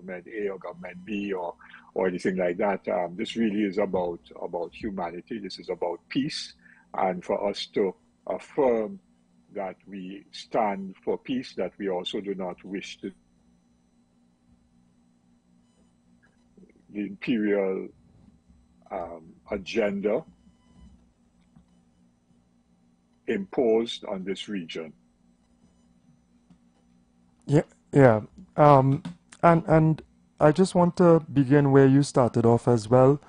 government A or government B or anything like that. This really is about humanity. This is about peace, and for us to affirm that we stand for peace, that we also do not wish to the imperial agenda imposed on this region. Yeah, yeah. And I just want to begin where you started off as well.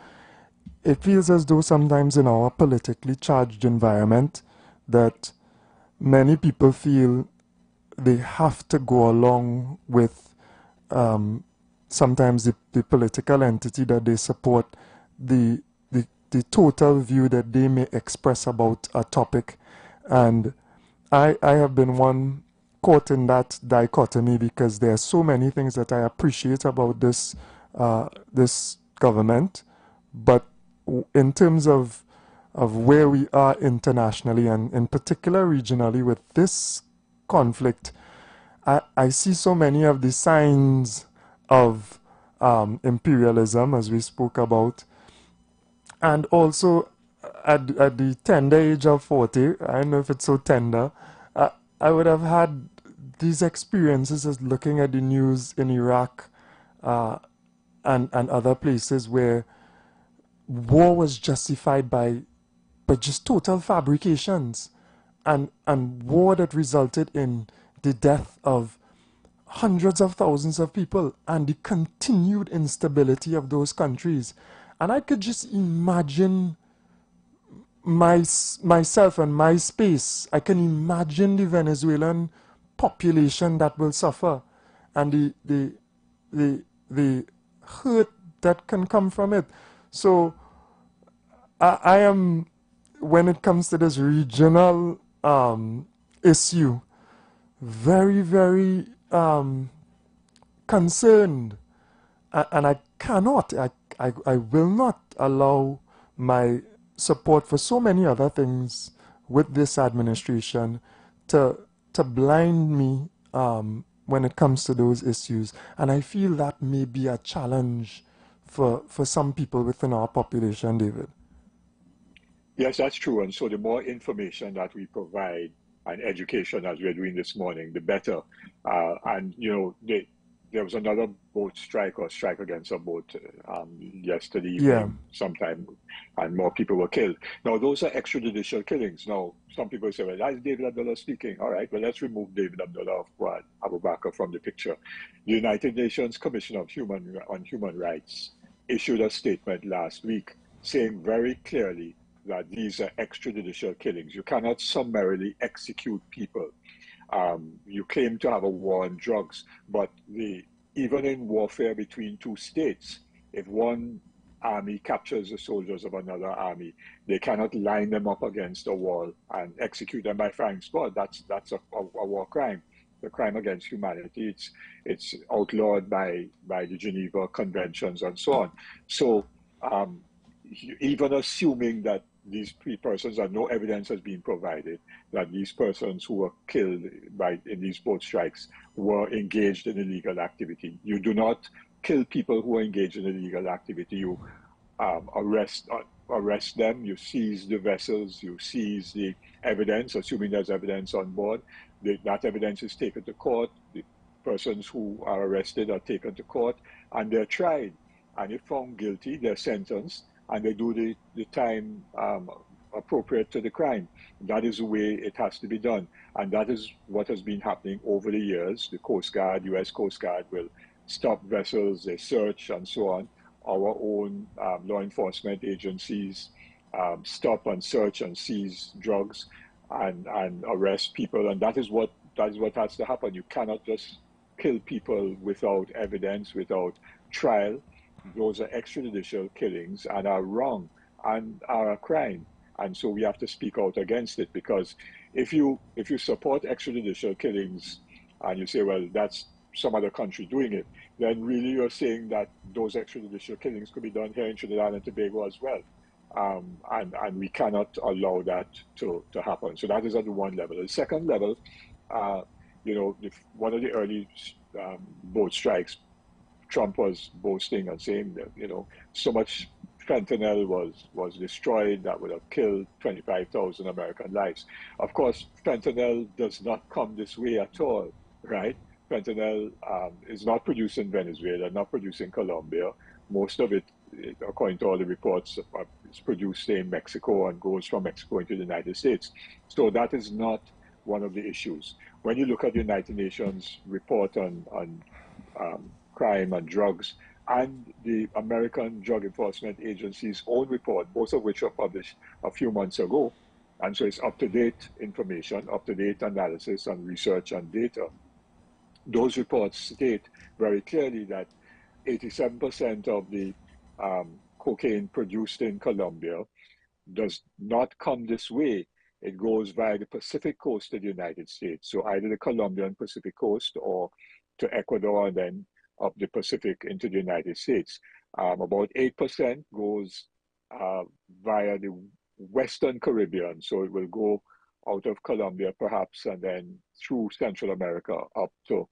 It feels as though sometimes in our politically charged environment that many people feel they have to go along with sometimes the political entity that they support, the total view that they may express about a topic. And I have been one caught in that dichotomy because there are so many things that I appreciate about this government, but in terms of where we are internationally and in particular regionally with this conflict, I see so many of the signs of imperialism, as we spoke about, and also at the tender age of 40, I don't know if it's so tender, I would have had these experiences as looking at the news in Iraq uh, and other places where war was justified by just total fabrications and war that resulted in the death of hundreds of thousands of people and the continued instability of those countries. And I could just imagine myself and my space. I can imagine the Venezuelan population that will suffer and the hurt that can come from it. So I am, when it comes to this regional issue, very, very concerned. And I cannot, I will not allow my support for so many other things with this administration to blind me when it comes to those issues. And I feel that may be a challenge for some people within our population, David. Yes, that's true. And so the more information that we provide and education as we're doing this morning, the better. And, you know, there was another boat strike or strike against a boat yesterday Yeah, evening sometime, and more people were killed. Now, those are extrajudicial killings. Now, some people say, well, that's David Abdullah speaking. All right, well, let's remove David Abdullah of Quad Abu Bakr from the picture. The United Nations Commission on Human Rights issued a statement last week saying very clearly that these are extrajudicial killings. You cannot summarily execute people. You claim to have a war on drugs, but even in warfare between two states, if one army captures the soldiers of another army, they cannot line them up against a wall and execute them by firing squad. That's a war crime, a crime against humanity. It's outlawed by the Geneva Conventions and so on. So um, even assuming that these three persons and no evidence has been provided that these persons who were killed in these boat strikes were engaged in illegal activity. You do not kill people who are engaged in illegal activity. You arrest them. You seize the vessels. You seize the evidence, assuming there's evidence on board. That evidence is taken to court. The persons who are arrested are taken to court and they're tried. And if found guilty, they're sentenced and they do the time appropriate to the crime. That is the way it has to be done. And that is what has been happening over the years. The Coast Guard, US Coast Guard will stop vessels, they search and so on. Our own law enforcement agencies stop and search and seize drugs and arrest people. And that is what has to happen. You cannot just kill people without evidence, without trial. Those are extrajudicial killings and are wrong and are a crime. And so we have to speak out against it, because if you support extrajudicial killings and you say, well, that's some other country doing it, then really you're saying that those extrajudicial killings could be done here in Trinidad and Tobago as well. And we cannot allow that to happen. So that is at the one level. The second level, you know, one of the early boat strikes Trump was boasting and saying that, so much fentanyl was destroyed that would have killed 25,000 American lives. Of course, fentanyl does not come this way at all, right? Fentanyl is not produced in Venezuela, not produced in Colombia. Most of it, according to all the reports, is produced in Mexico and goes from Mexico into the United States. So that is not one of the issues. When you look at the United Nations report on crime and drugs, and the American Drug Enforcement Agency's own report, both of which were published a few months ago. And so it's up-to-date information, up-to-date analysis and research and data. Those reports state very clearly that 87% of the cocaine produced in Colombia does not come this way. It goes via the Pacific coast of the United States. So either the Colombian Pacific coast or to Ecuador and then up the Pacific into the United States. About 8% goes via the Western Caribbean. So it will go out of Colombia perhaps and then through Central America up to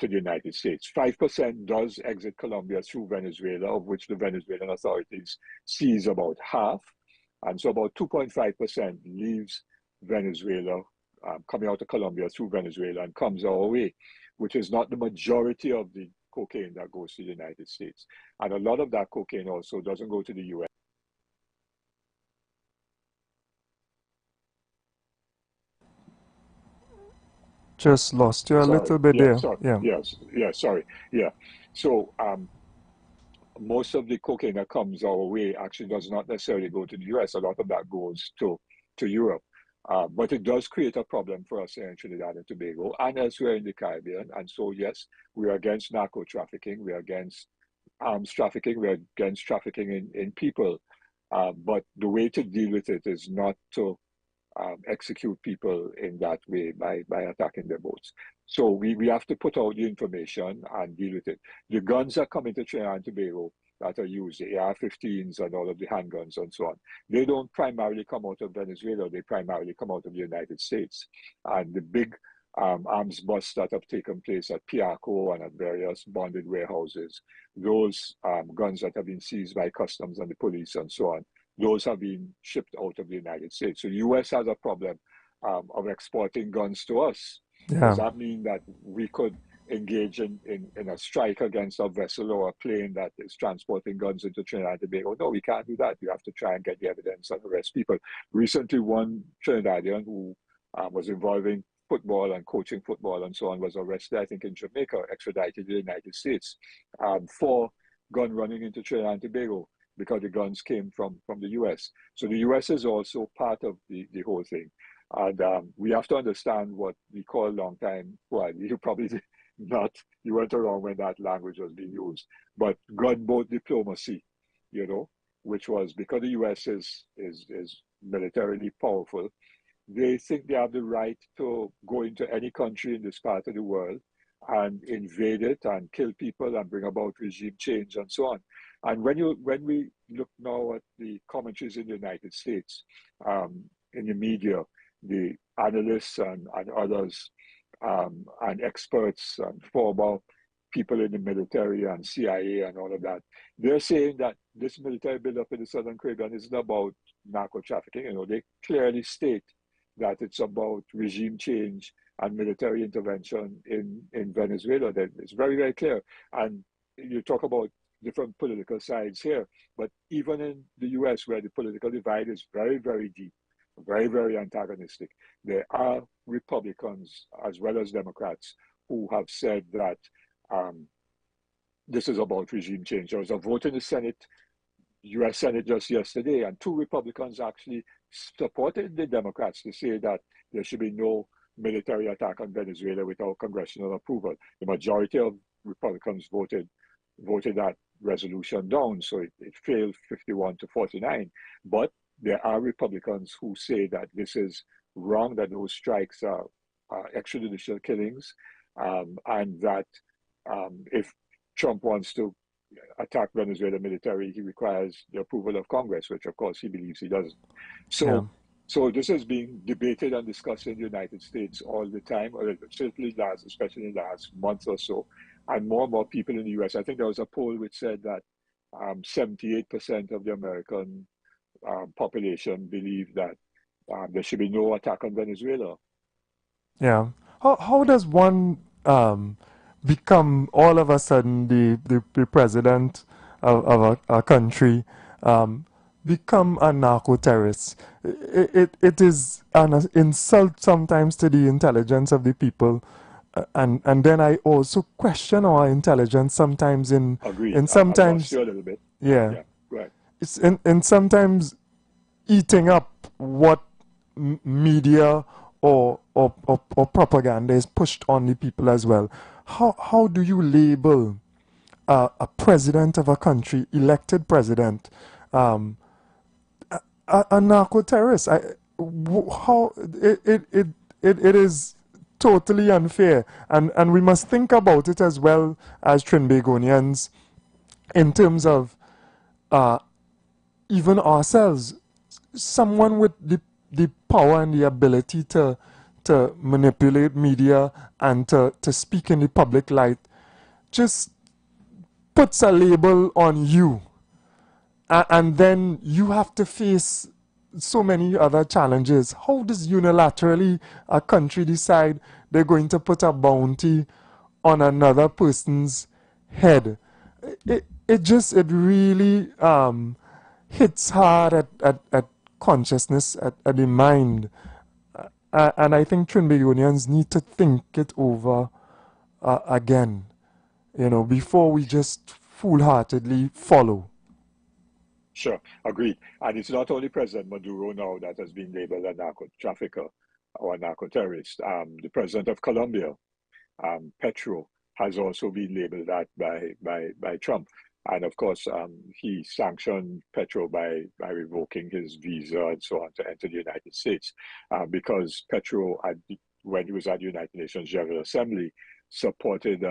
the United States. 5% does exit Colombia through Venezuela, of which the Venezuelan authorities seize about half. And so about 2.5% leaves Venezuela, coming out of Colombia through Venezuela and comes our way, which is not the majority of the cocaine that goes to the United States. And a lot of that cocaine also doesn't go to the US. Just lost you a Sorry. little bit Yeah, there. sorry. Yeah. Yes. Yeah, sorry. Yeah. So most of the cocaine that comes our way actually does not necessarily go to the US. A lot of that goes to Europe. But it does create a problem for us here in Trinidad and Tobago and elsewhere in the Caribbean. And so, yes, we are against narco trafficking. We are against arms trafficking. We are against trafficking in people. But the way to deal with it is not to execute people in that way by attacking their boats. So we have to put out the information and deal with it. The guns that come into Trinidad and Tobago that are used, the AR-15s and all of the handguns and so on, they don't primarily come out of Venezuela. They primarily come out of the United States. And the big arms busts that have taken place at Piaco and at various bonded warehouses, those guns that have been seized by customs and the police and so on, those have been shipped out of the United States. So the US has a problem of exporting guns to us. Does Yeah. that mean that we could engage in a strike against a vessel or a plane that is transporting guns into Trinidad and Tobago? No, we can't do that. You have to try and get the evidence and arrest people. Recently, one Trinidadian who was involved in football and coaching football and so on was arrested, I think, in Jamaica, extradited to the United States for gun running into Trinidad and Tobago, because the guns came from the US. So the US is also part of the whole thing. And we have to understand what we call long time, well, you probably not, you weren't around when that language was being used, but gunboat diplomacy, which was because the US is militarily powerful. They think they have the right to go into any country in this part of the world and invade it and kill people and bring about regime change and so on. And when we look now at the commentaries in the United States, in the media, the analysts and others and experts and former people in the military and CIA and all of that, they're saying that this military buildup in the Southern Caribbean isn't about narco trafficking. They clearly state that it's about regime change and military intervention in Venezuela. That it's very, very clear. And you talk about different political sides here, but even in the US, where the political divide is very, very deep, very, very antagonistic, there are Republicans as well as Democrats who have said that this is about regime change. There was a vote in the Senate, US Senate, just yesterday, and two Republicans actually supported the Democrats to say that there should be no military attack on Venezuela without congressional approval. The majority of Republicans voted that resolution down, so it failed 51 to 49. But there are Republicans who say that this is wrong, that those strikes are extrajudicial killings, and that if Trump wants to attack Venezuela military, he requires the approval of Congress, which of course he believes he doesn't. Yeah. So this is being debated and discussed in the United States all the time, or certainly especially in the last month or so. and more people in the US. I think there was a poll which said that 78% of the American population believe that there should be no attack on Venezuela. Yeah. How does one become all of a sudden the president of a country, become a narco terrorist? It is an insult sometimes to the intelligence of the people. And then I also question our intelligence sometimes Agreed. in I lost sometimes, you a little bit. yeah, Yeah, go ahead. it's in sometimes eating up what media or propaganda is pushed on the people as well. How do you label a president of a country, elected president, um, a narco terrorist? How it is totally unfair, and we must think about it as well as Trinbagonians in terms of uh, even ourselves. Someone with the power and the ability to manipulate media and to speak in the public light just puts a label on you, and then you have to face so many other challenges. How does unilaterally a country decide they're going to put a bounty on another person's head? It really hits hard at consciousness, at the mind. And I think Trinbagonians need to think it over again, before we just foolhardily follow. Sure, agreed. And it's not only President Maduro now that has been labeled a narco trafficker or a narco terrorist. The president of Colombia, Petro, has also been labeled that by Trump. And of course, he sanctioned Petro by revoking his visa and so on to enter the United States, because Petro, when he was at the United Nations General Assembly, supported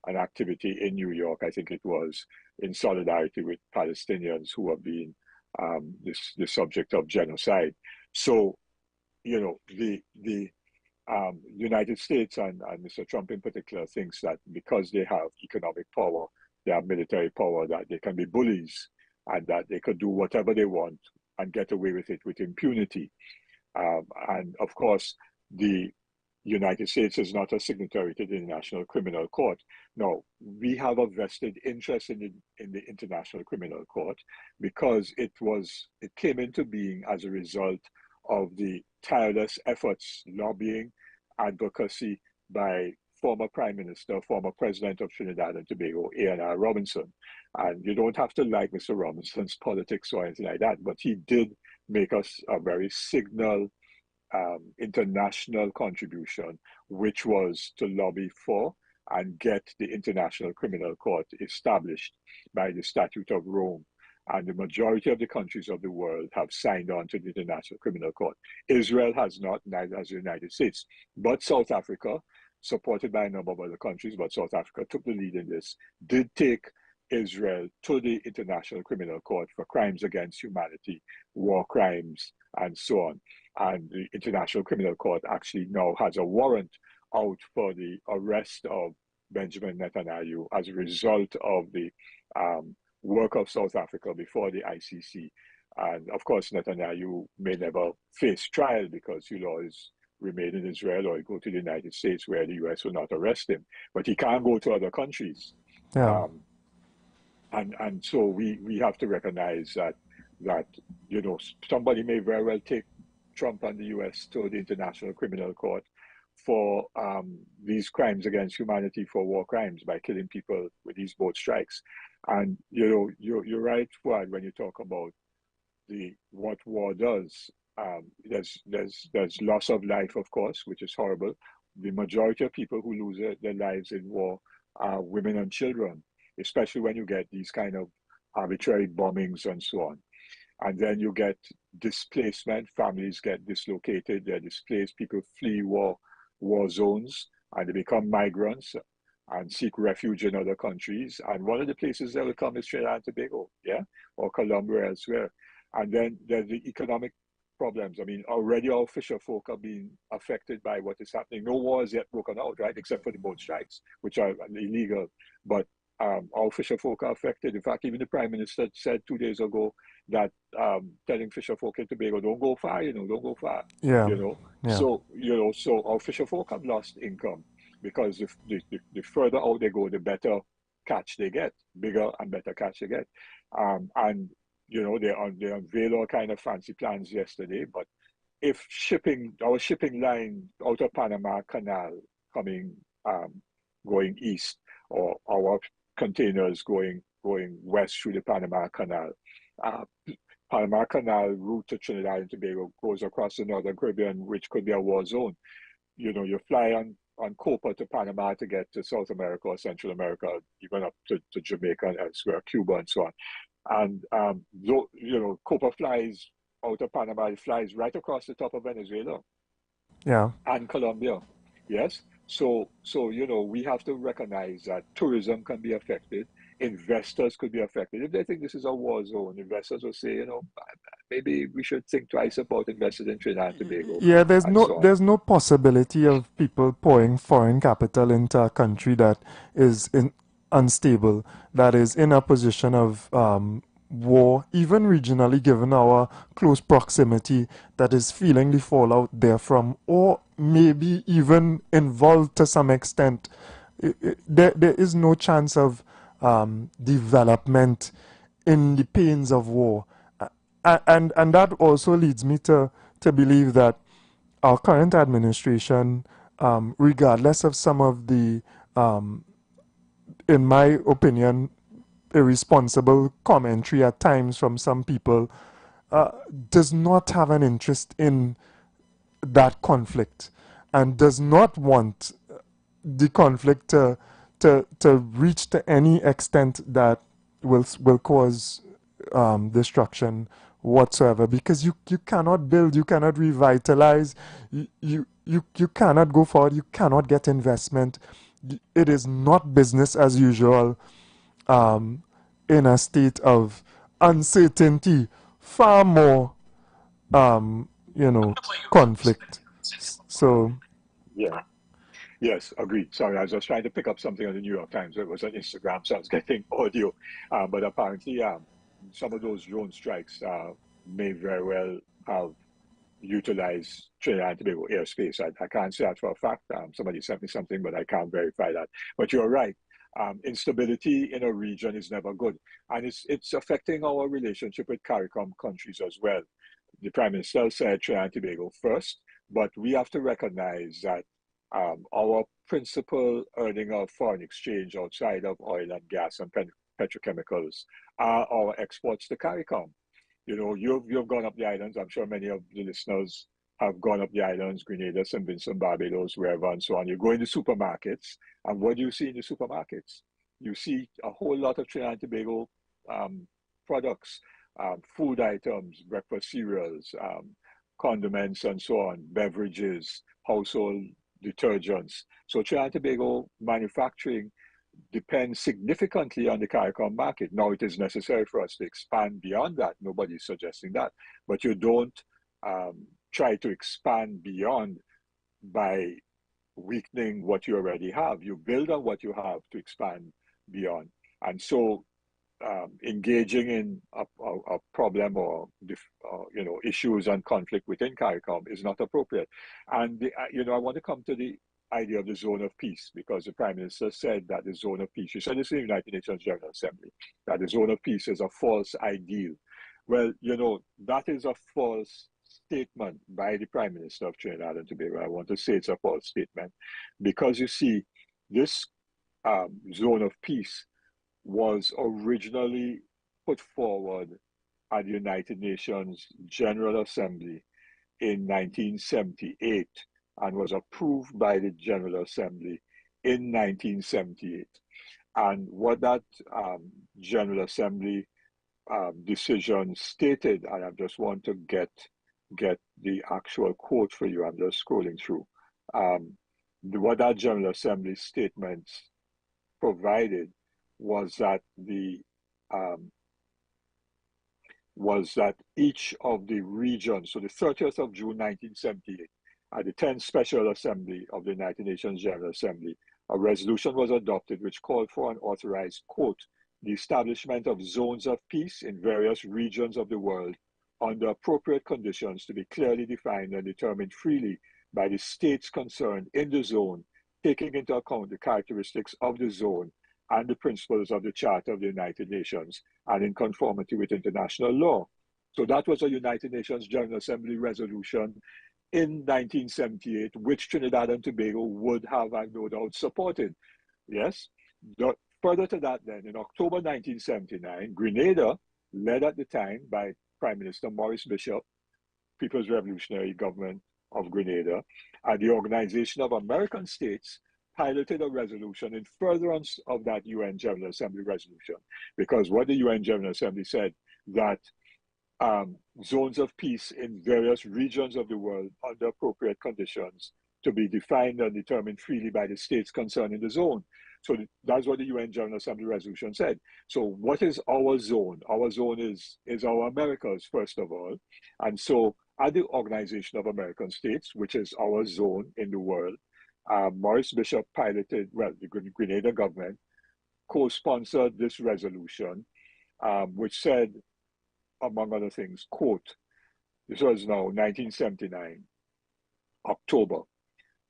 an activity in New York, I think it was, in solidarity with Palestinians who have been the subject of genocide. So, the United States and Mr. Trump in particular thinks that because they have economic power, they have military power, that they can be bullies and that they could do whatever they want and get away with it with impunity. And of course, the United States is not a signatory to the International Criminal Court. No, we have a vested interest in the International Criminal Court because it came into being as a result of the tireless efforts, lobbying, advocacy by former Prime Minister, former President of Trinidad and Tobago, A.N.R. Robinson. And you don't have to like Mr. Robinson's politics or anything like that, but he did make us a very signal international contribution, which was to lobby for and get the International Criminal Court established by the Statute of Rome. And the majority of the countries of the world have signed on to the International Criminal Court. Israel has not, neither has the United States. But South Africa, supported by a number of other countries, but South Africa took the lead in this, did take Israel to the International Criminal Court for crimes against humanity, war crimes, and so on. And the International Criminal Court actually now has a warrant out for the arrest of Benjamin Netanyahu as a result of the work of South Africa before the ICC. And of course, Netanyahu may never face trial because he'll always remain in Israel or go to the United States where the US will not arrest him. But he can't go to other countries. Yeah. And so we have to recognize that somebody may very well take Trump and the US to the International Criminal Court for these crimes against humanity, for war crimes, by killing people with these boat strikes. And you're right, Fuad, when you talk about what war does. There's loss of life, of course, which is horrible. The majority of people who lose their lives in war are women and children, especially when you get these kind of arbitrary bombings and so on. And then you get displacement, families get dislocated, they're displaced, people flee war zones, and they become migrants and seek refuge in other countries. And one of the places they will come is Trinidad and Tobago, yeah, or Colombia, elsewhere. And then there's the economic problems. I mean, already our fisher folk are being affected by what is happening. No war has yet broken out, right, except for the boat strikes, which are illegal. But our fisher folk are affected. In fact, even the Prime Minister said 2 days ago that telling fisher folk in Tobago, don't go far, don't go far, Yeah, you know. yeah, So, so our fisher folk have lost income because if the further out they go, the better catch they get, bigger and better catch they get. And they unveiled all kind of fancy plans yesterday. But if our shipping line out of Panama Canal coming going east, or our containers going west through the Panama Canal, uh, Panama Canal route to Trinidad and Tobago goes across the Northern Caribbean, which could be a war zone. You fly on Copa to Panama to get to South America or Central America, even up to Jamaica and elsewhere, Cuba and so on. And Copa flies out of Panama, it flies right across the top of Venezuela yeah. and Colombia. Yes. So we have to recognize that tourism can be affected. Investors could be affected. If they think this is a war zone, investors will say, maybe we should think twice about investing in Trinidad and Tobago Yeah, and so on. there's no possibility of people pouring foreign capital into a country that is unstable, that is in a position of war, even regionally, given our close proximity, that is feeling the fallout therefrom, or maybe even involved to some extent. There is no chance of development in the pains of war. And that also leads me to believe that our current administration, regardless of some of the, in my opinion, irresponsible commentary at times from some people, does not have an interest in that conflict and does not want the conflict to reach to any extent that will cause destruction whatsoever, because you cannot build, you cannot revitalize, you cannot go forward, you cannot get investment. It is not business as usual in a state of uncertainty, far more um, conflict. So Yeah. Yes, agreed. Sorry, I was just trying to pick up something on the New York Times. It was on Instagram, so I was getting audio. But apparently, some of those drone strikes may very well have utilized Trinidad and Tobago airspace. I can't say that for a fact. Somebody sent me something, but I can't verify that. But you're right. Instability in a region is never good, and it's affecting our relationship with CARICOM countries as well. The Prime Minister said Trinidad and Tobago first, but we have to recognize that our principal earning of foreign exchange outside of oil and gas and petrochemicals are our exports to CARICOM. You've gone up the islands. I'm sure many of the listeners have gone up the islands, Grenada, St. Vincent, Barbados, wherever, and so on. You go in the supermarkets, and what do you see in the supermarkets? You see a whole lot of Trinidad and Tobago products, food items, breakfast cereals, condiments, and so on, beverages, household detergents. So Trinidad and Tobago manufacturing depends significantly on the CARICOM market. Now, it is necessary for us to expand beyond that. Nobody's suggesting that. But you don't try to expand beyond by weakening what you already have. You build on what you have to expand beyond. And so engaging in a problem or issues and conflict within CARICOM is not appropriate. And I want to come to the idea of the zone of peace, because the Prime Minister said that the zone of peace, she said this in the United Nations General Assembly, that the zone of peace is a false ideal. Well, that is a false statement by the Prime Minister of Trinidad and Tobago. I want to say it's a false statement because you see, this zone of peace was originally put forward at the United Nations General Assembly in 1978 and was approved by the General Assembly in 1978. And what that General Assembly decision stated, and I just want to get the actual quote for you. I'm just scrolling through. What that General Assembly statement provided was that was that each of the regions, so the 30th of June 1978, at the 10th Special Assembly of the United Nations General Assembly, a resolution was adopted which called for and authorized, quote, the establishment of zones of peace in various regions of the world under appropriate conditions to be clearly defined and determined freely by the states concerned in the zone, taking into account the characteristics of the zone and the principles of the Charter of the United Nations and in conformity with international law. So that was a United Nations General Assembly resolution in 1978, which Trinidad and Tobago would have, I no doubt, supported. Yes. Further to that, then, in October 1979, Grenada, led at the time by Prime Minister Maurice Bishop, People's Revolutionary Government of Grenada, and the Organization of American States, piloted a resolution in furtherance of that UN General Assembly resolution. Because what the UN General Assembly said, that zones of peace in various regions of the world under appropriate conditions to be defined and determined freely by the states concerned in the zone. So that's what the UN General Assembly resolution said. So what is our zone? Our zone is our Americas, first of all. And so at the Organization of American States, which is our zone in the world, Maurice Bishop piloted, well, the Grenada government co-sponsored this resolution, which said, among other things, quote, this was now 1979, October,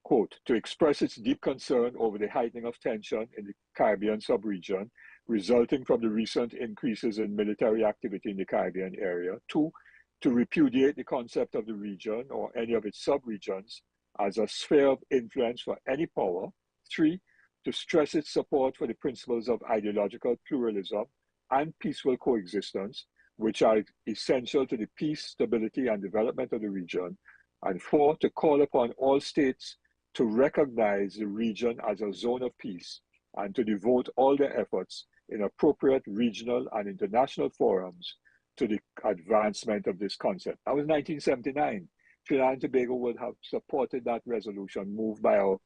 quote, to express its deep concern over the heightening of tension in the Caribbean sub-region resulting from the recent increases in military activity in the Caribbean area. Two, to repudiate the concept of the region or any of its sub-regions as a sphere of influence for any power. Three, to stress its support for the principles of ideological pluralism and peaceful coexistence, which are essential to the peace, stability, and development of the region. And four, to call upon all states to recognize the region as a zone of peace and to devote all their efforts in appropriate regional and international forums to the advancement of this concept. That was 1979. Trinidad and Tobago would have supported that resolution moved by our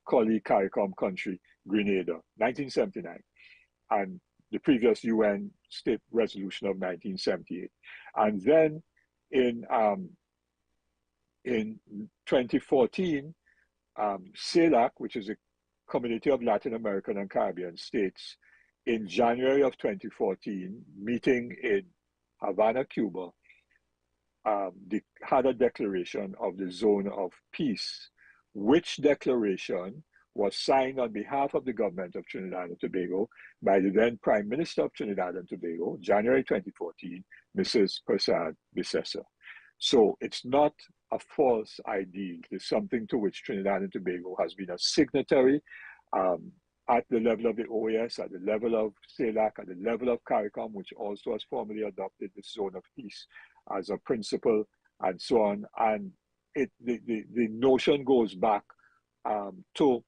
colleague CARICOM country, Grenada, 1979, and the previous UN state resolution of 1978. And then in 2014, CELAC, which is a community of Latin American and Caribbean states, in January of 2014, meeting in Havana, Cuba, had a declaration of the zone of peace, which declaration was signed on behalf of the government of Trinidad and Tobago by the then Prime Minister of Trinidad and Tobago, January 2014, Mrs. Persad Bissessar. So it's not a false ideal. It's something to which Trinidad and Tobago has been a signatory at the level of the OAS, at the level of CELAC, at the level of CARICOM, which also has formally adopted the zone of peace as a principle, and so on. And the notion goes back to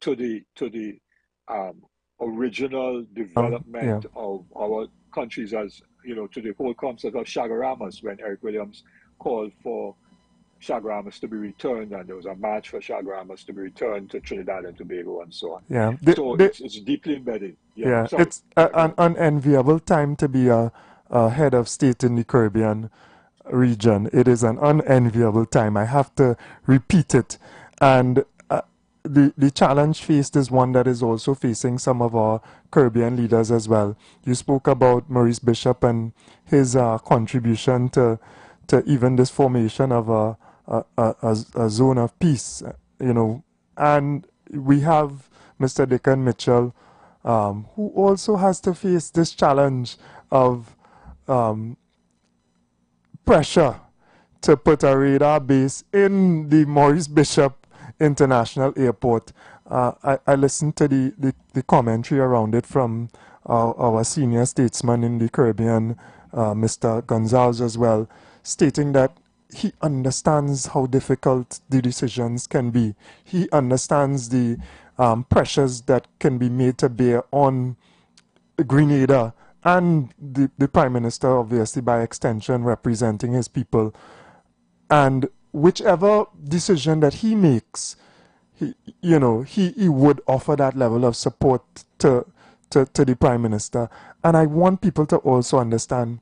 the original development of our countries, as you know, to the whole concept of Chaguaramas, when Eric Williams called for Chaguaramas to be returned, and there was a march for Chaguaramas to be returned to Trinidad and Tobago, and so on. Yeah, it's deeply embedded. Yeah, it's an unenviable time to be a head of state in the Caribbean region. It is an unenviable time. I have to repeat it. And the challenge faced is one that is also facing some of our Caribbean leaders as well. You spoke about Maurice Bishop and his contribution to even this formation of a zone of peace, you know. And we have Mr. Dickon Mitchell, who also has to face this challenge of pressure to put a radar base in the Maurice Bishop International Airport. I listened to the commentary around it from our senior statesman in the Caribbean, Mr. Gonzalez as well, stating that he understands how difficult the decisions can be. He understands the pressures that can be made to bear on Grenada and the Prime Minister, obviously by extension representing his people. And whichever decision that he makes, he would offer that level of support to the Prime Minister. and I want people to also understand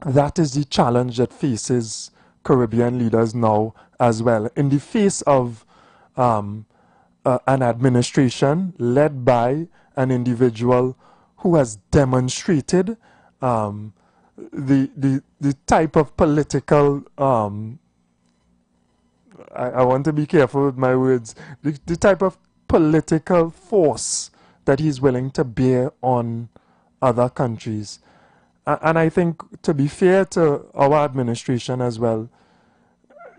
that is the challenge that faces Caribbean leaders now as well. In the face of um, an administration led by an individual who has demonstrated um, the type of political I want to be careful with my words, the type of political force that he's willing to bear on other countries. And I think, to be fair to our administration as well,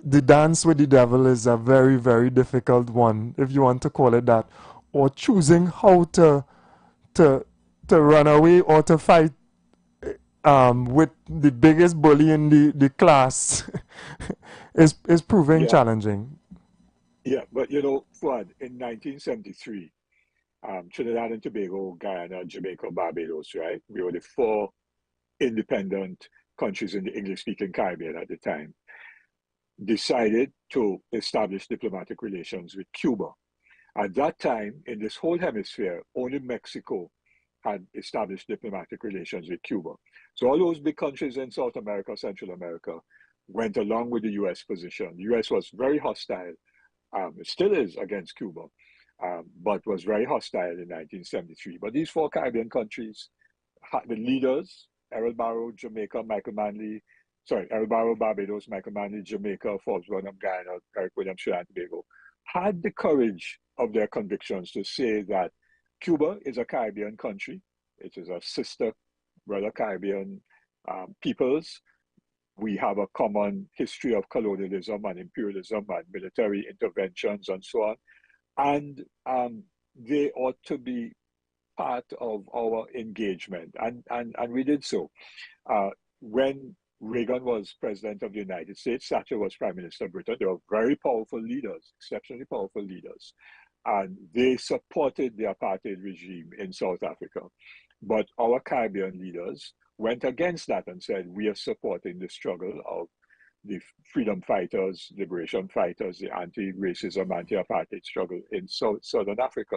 the dance with the devil is a very, very difficult one, if you want to call it that, or choosing how to to run away or to fight with the biggest bully in the class is proving Yeah, challenging. yeah. But Fuad, in 1973, Trinidad and Tobago, Guyana, Jamaica, Barbados, right? We were the four independent countries in the English-speaking Caribbean at the time, decided to establish diplomatic relations with Cuba. At that time, in this whole hemisphere, only Mexico had established diplomatic relations with Cuba. So all those big countries in South America, Central America, went along with the US position. The US was very hostile, it still is against Cuba, but was very hostile in 1973. But these four Caribbean countries, the leaders, Errol Barrow, Jamaica, Michael Manley, sorry, Errol Barrow, Barbados, Michael Manley, Jamaica, Forbes Burnham, Guyana, Eric Williams, Trinidad and Tobago, had the courage of their convictions to say that Cuba is a Caribbean country. It is a sister, brother Caribbean peoples. We have a common history of colonialism and imperialism and military interventions and so on. And they ought to be part of our engagement. And we did so. When Reagan was president of the United States, Thatcher was prime minister of Britain. They were very powerful leaders, exceptionally powerful leaders. And they supported the apartheid regime in South Africa. But our Caribbean leaders went against that and said, we are supporting the struggle of the freedom fighters, liberation fighters, the anti-racism, anti-apartheid struggle in Southern Africa.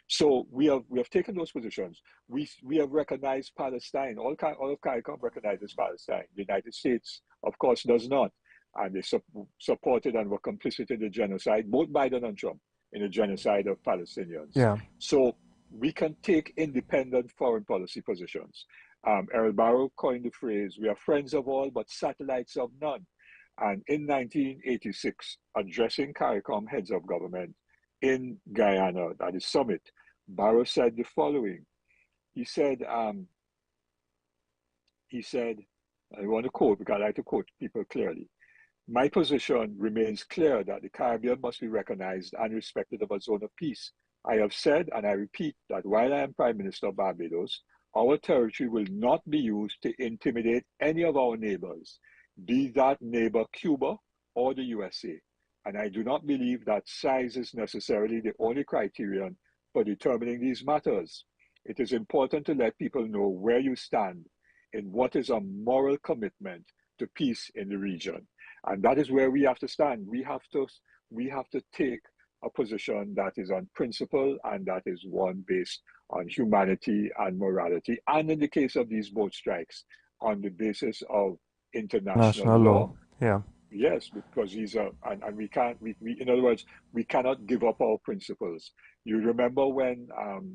So we have taken those positions. We have recognized Palestine. All of CARICOM recognizes Palestine. The United States, of course, does not. And they supported and were complicit in the genocide, both Biden and Trump, in the genocide of Palestinians. Yeah. So we can take independent foreign policy positions. Errol Barrow coined the phrase, we are friends of all, but satellites of none. And in 1986, addressing CARICOM heads of government in Guyana at the summit, Barrow said the following. He said, I want to quote because I like to quote people clearly. My position remains clear that the Caribbean must be recognized and respected as a zone of peace. I have said, and I repeat, that while I am Prime Minister of Barbados, our territory will not be used to intimidate any of our neighbors, be that neighbor Cuba or the USA. And I do not believe that size is necessarily the only criterion for determining these matters. It is important to let people know where you stand in what is a moral commitment to peace in the region. And that is where we have to stand. We have to take a position that is on principle and that is one based on humanity and morality. And in the case of these boat strikes, on the basis of international National law. law. Yeah. Yes, because these are, and we can't, in other words, we cannot give up our principles. You remember when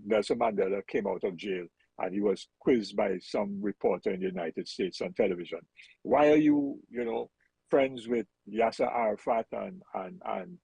Nelson Mandela came out of jail and he was quizzed by some reporter in the United States on television. Why are you, friends with Yasser Arafat and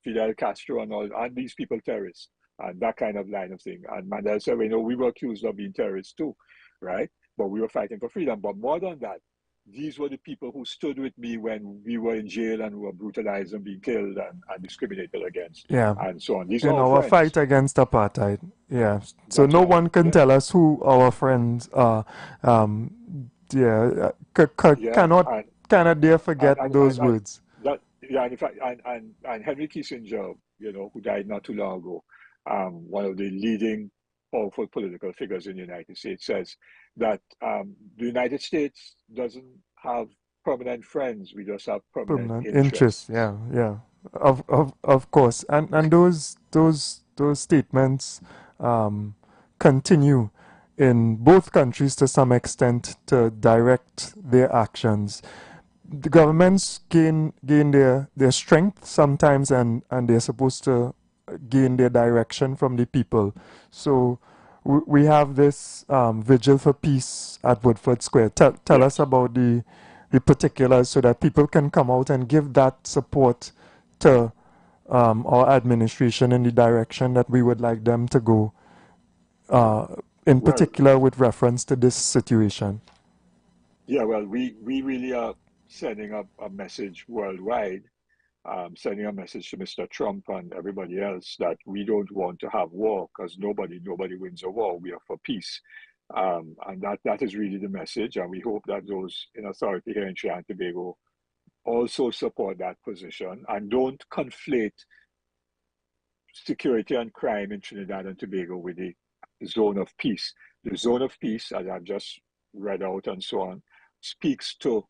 Fidel Castro and all, and these people terrorists? And that kind of line of thing. And Mandela said, we were accused of being terrorists too, right? But we were fighting for freedom. But more than that, these were the people who stood with me when we were in jail and were brutalized and being killed and discriminated against Yeah. and so on. These are In our our fight friends. against apartheid. Yeah. So That's no right. one can Yeah. tell us who our friends are. Yeah. Yeah. Cannot dare And, forget and, and, those and words. that, yeah, and in fact, and Henry Kissinger, who died not too long ago, one of the leading powerful political figures in the United States, says that the United States doesn't have permanent friends, we just have permanent Permanent interest. interests. Yeah. Yeah. Of course. And those statements um, continue. in both countries to some extent to direct their actions. The governments gain their strength sometimes, and they're supposed to gain their direction from the people. So we have this vigil for peace at Woodford Square. Tell us Yes. about the particulars so that people can come out and give that support to our administration in the direction that we would like them to go, uh, in Well, particular with reference to this situation. yeah, well, we really are sending up a message worldwide, sending a message to Mr. Trump and everybody else that we don't want to have war because nobody wins a war. We are for peace. And that is really the message. And we hope that those in authority here in Trinidad and Tobago also support that position and don't conflate security and crime in Trinidad and Tobago with the zone of peace. The zone of peace, as I've just read out and so on, speaks to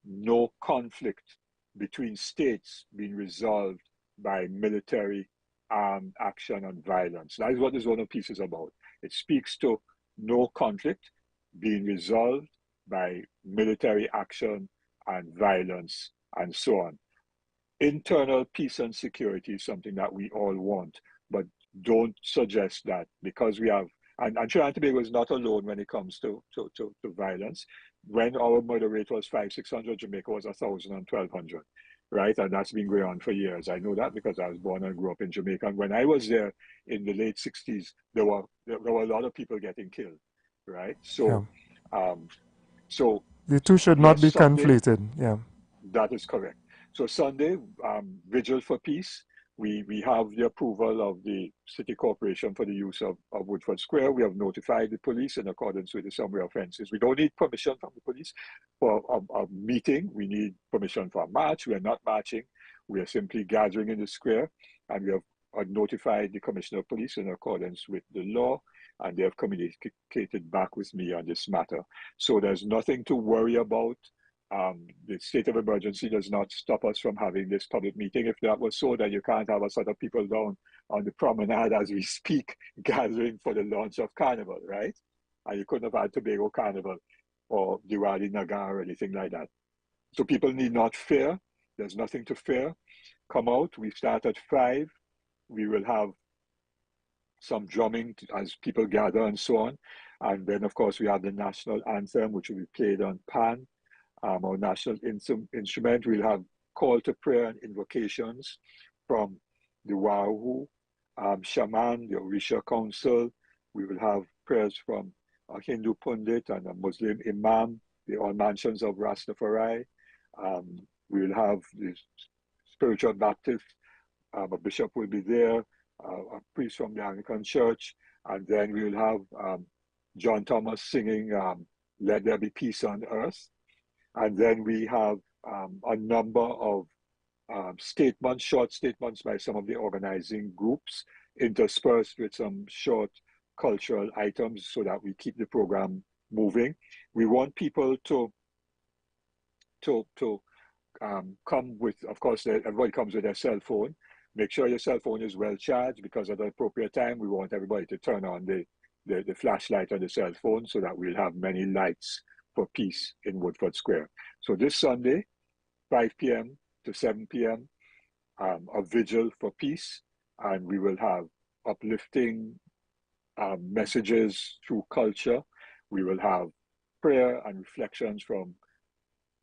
no conflict between states being resolved by military action and violence. That is what the zone of peace is about. It speaks to no conflict being resolved by military action and violence and so on. Internal peace and security is something that we all want, but don't suggest that because we have, and Trinidad and Tobago is not alone when it comes to violence. When our murder rate was 500-600, Jamaica was 1,000 and 1,200, right? And that's been going on for years. I know that because I was born and grew up in Jamaica. And when I was there in the late 60s, there were a lot of people getting killed, right? Yeah. Um, so The two should not yes, be Sunday, conflated. Yeah. that is correct. So Sunday, Vigil for Peace, we have the approval of the City Corporation for the use of Woodford Square. We have notified the police in accordance with the summary offences. We don't need permission from the police for a meeting. We need permission for a march. We are not marching. We are simply gathering in the square, and we have notified the Commissioner of Police in accordance with the law, and they have communicated back with me on this matter. So there's nothing to worry about. The state of emergency does not stop us from having this public meeting. If that was so, then you can't have a set of people down on the promenade as we speak, gathering for the launch of Carnival, right? And you couldn't have had Tobago Carnival or Diwali Nagar or anything like that. So people need not fear. There's nothing to fear. Come out. We start at 5. We will have some drumming as people gather and so on. And then, of course, we have the national anthem, which will be played on pan, our national instrument. We'll have call to prayer and invocations from the Wahu shaman, the Orisha council. We will have prayers from a Hindu pundit and a Muslim imam, the all mansions of Rastafari. We will have the spiritual Baptist, a bishop will be there, a priest from the Anglican Church, and then we will have John Thomas singing Let There Be Peace on Earth. And then we have a number of statements, short statements by some of the organizing groups, interspersed with some short cultural items so that we keep the program moving. We want people to come with, of course, everybody comes with their cell phone. Make sure your cell phone is well charged because at the appropriate time, we want everybody to turn on the flashlight on the cell phone so that we'll have many lights for peace in Woodford Square. So this Sunday, 5 p.m. to 7 p.m., a vigil for peace, and we will have uplifting messages through culture. We will have prayer and reflections from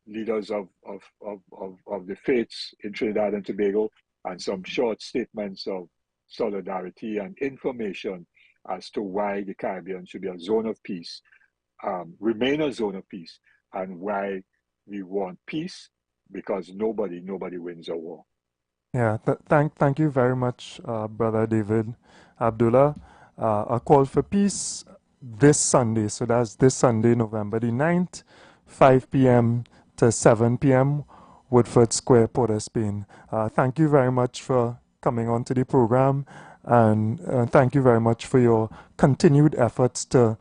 leaders of the faiths in Trinidad and Tobago, and some short statements of solidarity and information as to why the Caribbean should be a zone of peace, remain a zone of peace, and why we want peace, because nobody wins a war. Yeah, thank you very much, Brother David Abdullah. A call for peace this Sunday. So that's this Sunday, November the 9th, 5 p.m. to 7 p.m., Woodford Square, Port of Spain. Thank you very much for coming on to the program, and thank you very much for your continued efforts to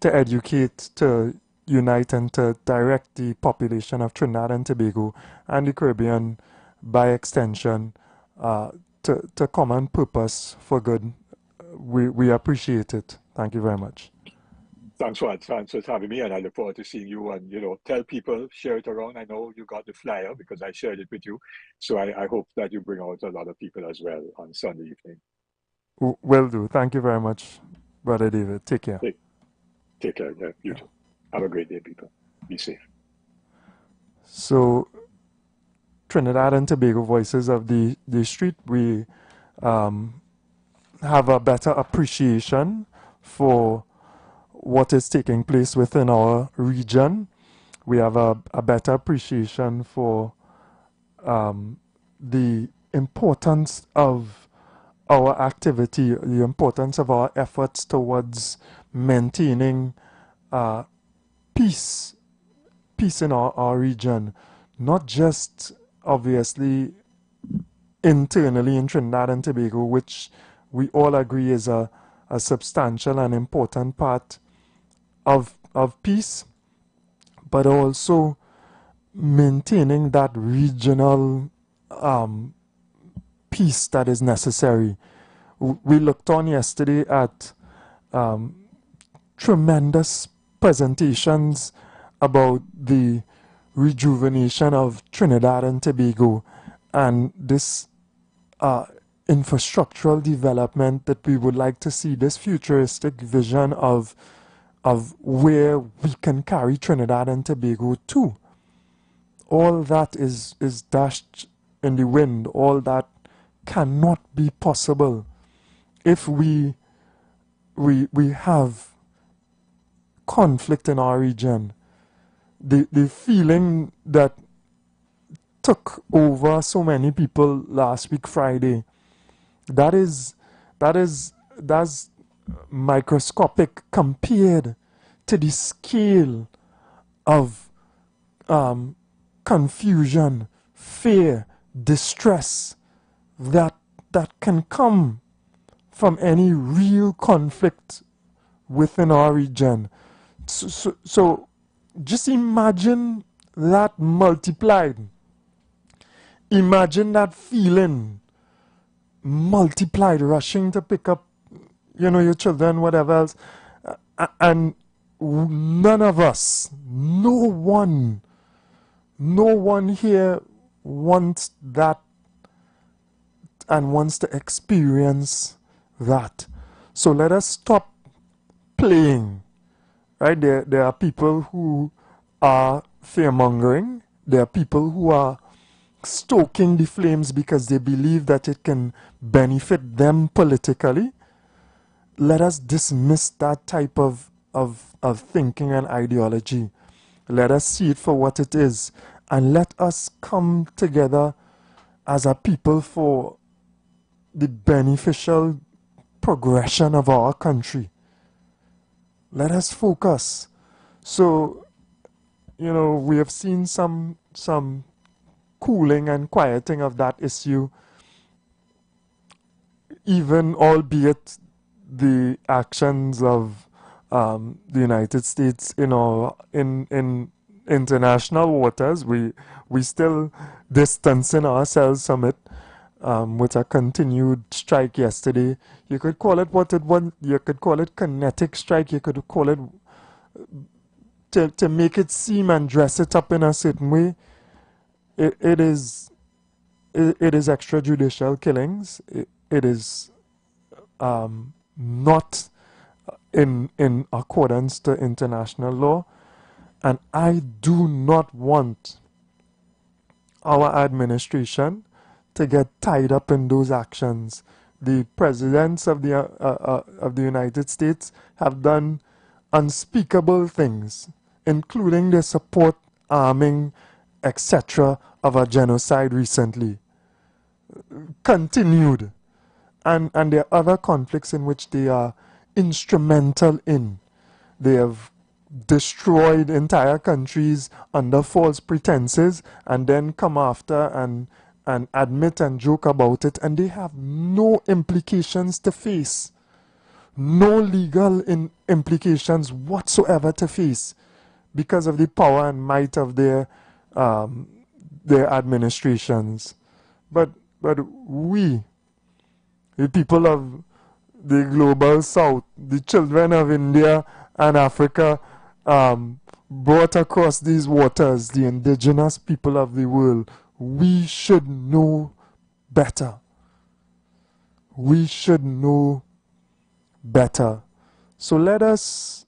educate, to unite, and to direct the population of Trinidad and Tobago and the Caribbean by extension to common purpose for good. We appreciate it. Thank you very much. Thanks for having me, and I look forward to seeing you. And tell people, share it around. I know you got the flyer because I shared it with you, so I hope that you bring out a lot of people as well on Sunday evening. Will do. Thank you very much, Brother David. Take care. Take care. Yeah, you too. Have a great day, people. Be safe. So, Trinidad and Tobago Voices of the Street, we have a better appreciation for what is taking place within our region. We have a better appreciation for the importance of our activity, the importance of our efforts towards maintaining peace in our region, not just obviously internally in Trinidad and Tobago, which we all agree is a substantial and important part of peace, but also maintaining that regional peace that is necessary. We looked on yesterday at tremendous presentations about the rejuvenation of Trinidad and Tobago and this infrastructural development that we would like to see, this futuristic vision of where we can carry Trinidad and Tobago to. All that is dashed in the wind. All that cannot be possible if we have conflict in our region. The feeling that took over so many people last week Friday, that's microscopic compared to the scale of confusion, fear, distress that can come from any real conflict within our region. So just imagine that multiplied. Imagine that feeling multiplied, rushing to pick up, your children, whatever else. And none of us, no one here wants that and wants to experience that. So let us stop playing. Right? There are people who are fear-mongering. There are people who are stoking the flames because they believe that it can benefit them politically. Let us dismiss that type of thinking and ideology. Let us see it for what it is. And let us come together as a people for the beneficial progression of our country. Let us focus. So, we have seen some cooling and quieting of that issue, even albeit the actions of the United States in international waters. We still distancing ourselves from it with a continued strike yesterday. You could call it what it was. You could call it kinetic strike. You could call it to make it seem and dress it up in a certain way. It is extrajudicial killings. It is not in accordance to international law, and I do not want our administration to get tied up in those actions. The presidents of the United States have done unspeakable things, including the support, arming, etc. of a genocide recently. Continued. And there are other conflicts in which they are instrumental in. They have destroyed entire countries under false pretenses and then come after and admit and joke about it, and they have no implications to face. No legal implications whatsoever to face because of the power and might of their administrations. But we, the people of the global south, the children of India and Africa brought across these waters, the indigenous people of the world, we should know better. We should know better. So let us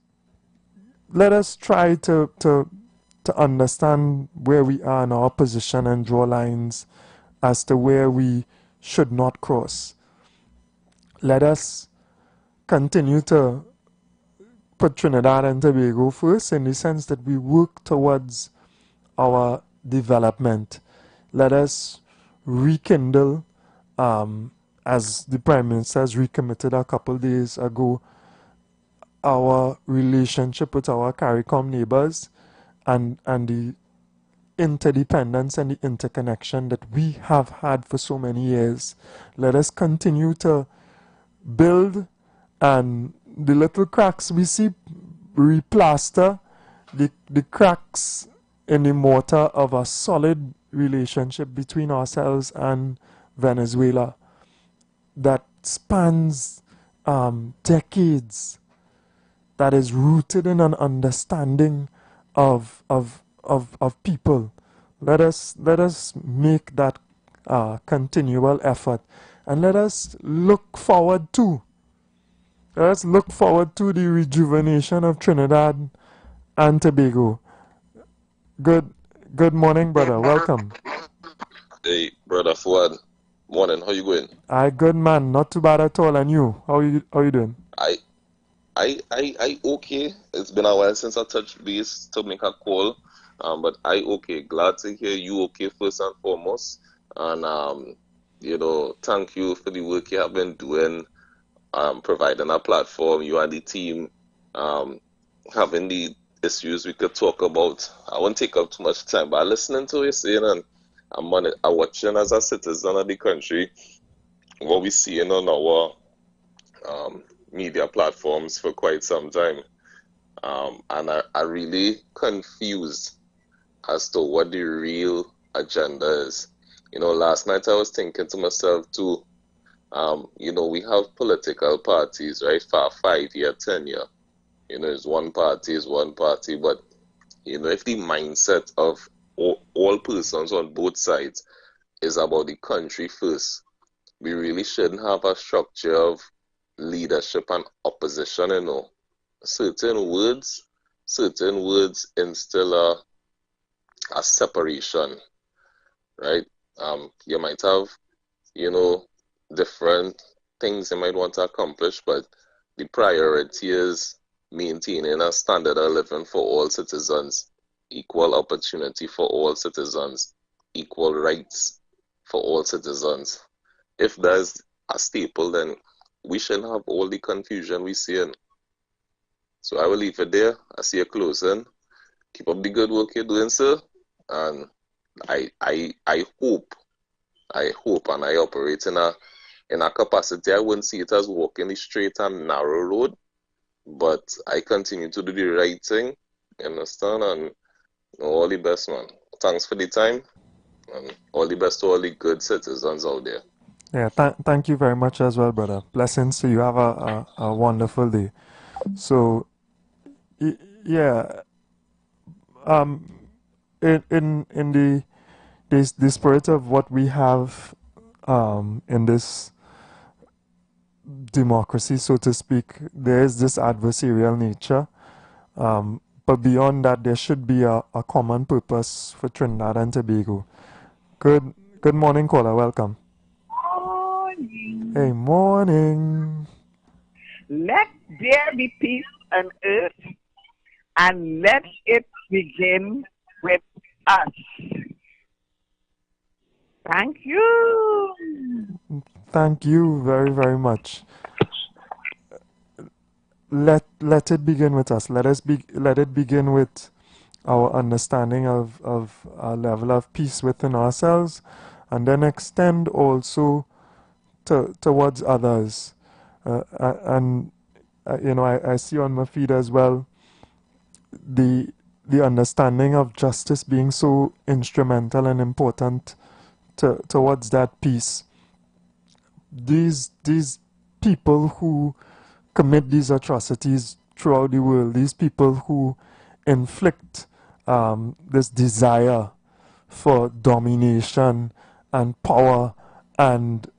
try to understand where we are in our position and draw lines as to where we should not cross. Let us continue to put Trinidad and Tobago first in the sense that we work towards our development. Let us rekindle, as the Prime Minister has recommitted a couple days ago, our relationship with our CARICOM neighbors and the interdependence and the interconnection that we have had for so many years. Let us continue to build, and the little cracks we see, replaster the cracks in the mortar of a solid relationship between ourselves and Venezuela that spans decades, that is rooted in an understanding of people. Let us make that continual effort, and let us look forward to the rejuvenation of Trinidad and Tobago. Good morning, brother. Welcome. Hey, brother Fuad. Morning. How you going? Good man. Not too bad at all. And you? How you doing? I okay. It's been a while since I touched base to make a call. But I okay. Glad to hear you okay first and foremost. And thank you for the work you have been doing, providing a platform. You and the team, having the issues we could talk about. I won't take up too much time, but listening to you saying, and I'm watching as a citizen of the country what we seeing on our media platforms for quite some time. And I really confused as to what the real agenda is. Last night I was thinking to myself too, we have political parties, right, for 5 year, 10 year. It's one party, but if the mindset of all persons on both sides is about the country first, we really shouldn't have a structure of leadership and opposition. Certain words instill a separation, right? You might have, different things you might want to accomplish, but the priority is maintaining a standard of living for all citizens, equal opportunity for all citizens, equal rights for all citizens. If there's a staple, then we shouldn't have all the confusion we see in. So I will leave it there. I see you closing. Keep up the good work you're doing, sir. And I hope and I operate in a capacity. I wouldn't see it as walking the straight and narrow road, but I continue to do the right thing. You understand? And all the best, man. Thanks for the time, and all the best to all the good citizens out there. Yeah, thank you very much as well, brother. Blessings to you. Have a wonderful day. So, yeah, in the spirit of what we have in this democracy, so to speak, there is this adversarial nature. But beyond that, there should be a common purpose for Trinidad and Tobago. Good morning, caller. Welcome. Morning. Hey, morning. Let there be peace on earth, and let it begin with us. Thank you. Thank you very, very much. Let it begin with us. Let it begin with our understanding of a level of peace within ourselves, and then extend also towards others. I see on my feed as well the understanding of justice being so instrumental and important towards that peace. These people who commit these atrocities throughout the world, these people who inflict this desire for domination and power and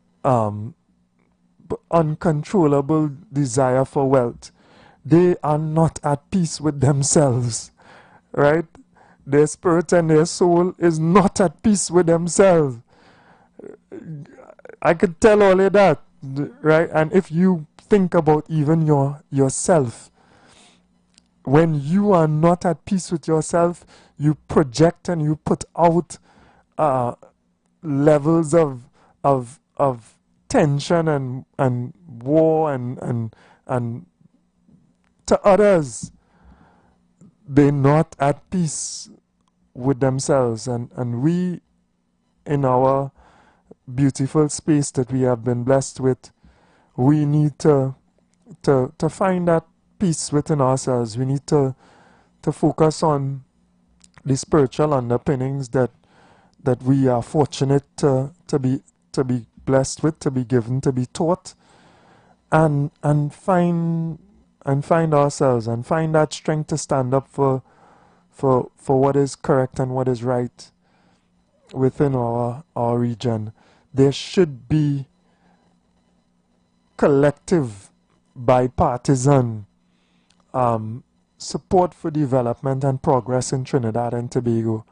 uncontrollable desire for wealth, they are not at peace with themselves, right? Their spirit and their soul is not at peace with themselves. I could tell all of that, right? And if you think about even yourself, when you are not at peace with yourself, you project and you put out levels of tension and war and to others. They're not at peace with themselves, and we, in our beautiful space that we have been blessed with, we need to find that peace within ourselves. We need to focus on the spiritual underpinnings that we are fortunate to be blessed with, to be given, to be taught, and find ourselves and find that strength to stand up for what is correct and what is right within our region. There should be collective, bipartisan support for development and progress in Trinidad and Tobago.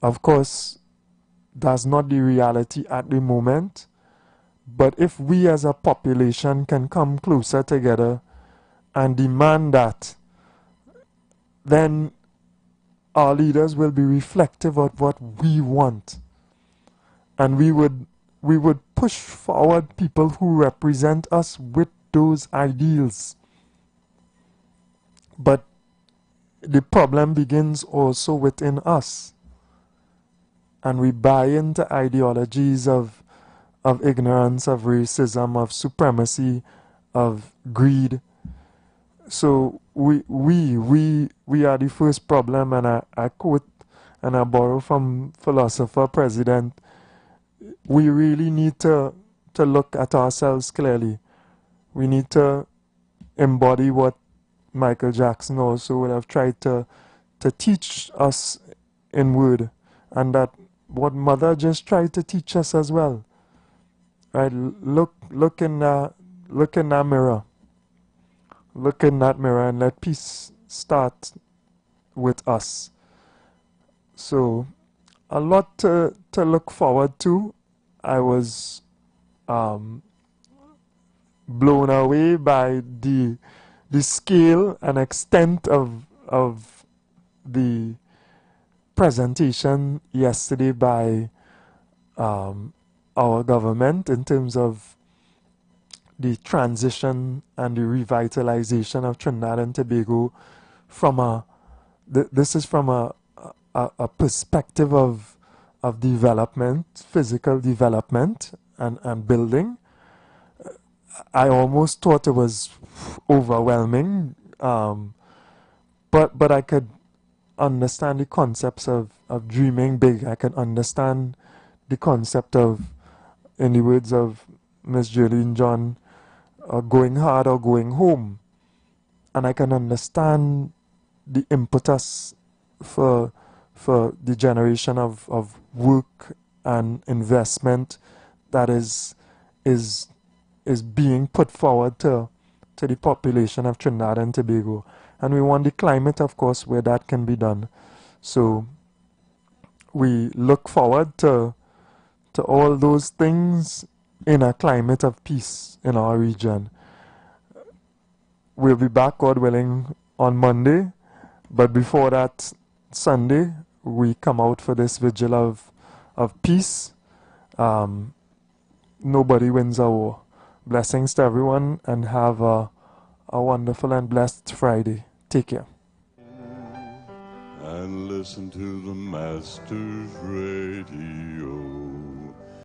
Of course, that's not the reality at the moment, but if we as a population can come closer together and demand that, then our leaders will be reflective of what we want, and we would push forward people who represent us with those ideals. But the problem begins also within us, and we buy into ideologies of ignorance, of racism, of supremacy, of greed. So we are the first problem, and I quote and I borrow from philosopher president. We really need to look at ourselves clearly. We need to embody what Michael Jackson also would have tried to teach us in word, and that what Mother just tried to teach us as well. Right? Look in that mirror. Look in that mirror and let peace start with us. So, a lot to look forward to. I was blown away by the scale and extent of the presentation yesterday by our government in terms of the transition and the revitalization of Trinidad and Tobago from this is from a perspective of development, physical development and building. I almost thought it was overwhelming, but I could understand the concepts of dreaming big. I can understand the concept of, in the words of Miss Jolene John, going hard or going home. And I can understand the impetus for the generation of work and investment that is being put forward to the population of Trinidad and Tobago. And we want the climate, of course, where that can be done. So we look forward to all those things in a climate of peace in our region. We'll be back, God willing, on Monday. But before that, Sunday, we come out for this vigil of peace. Nobody wins a war. Blessings to everyone, and have a wonderful and blessed Friday. Take care. And listen to the Master's radio.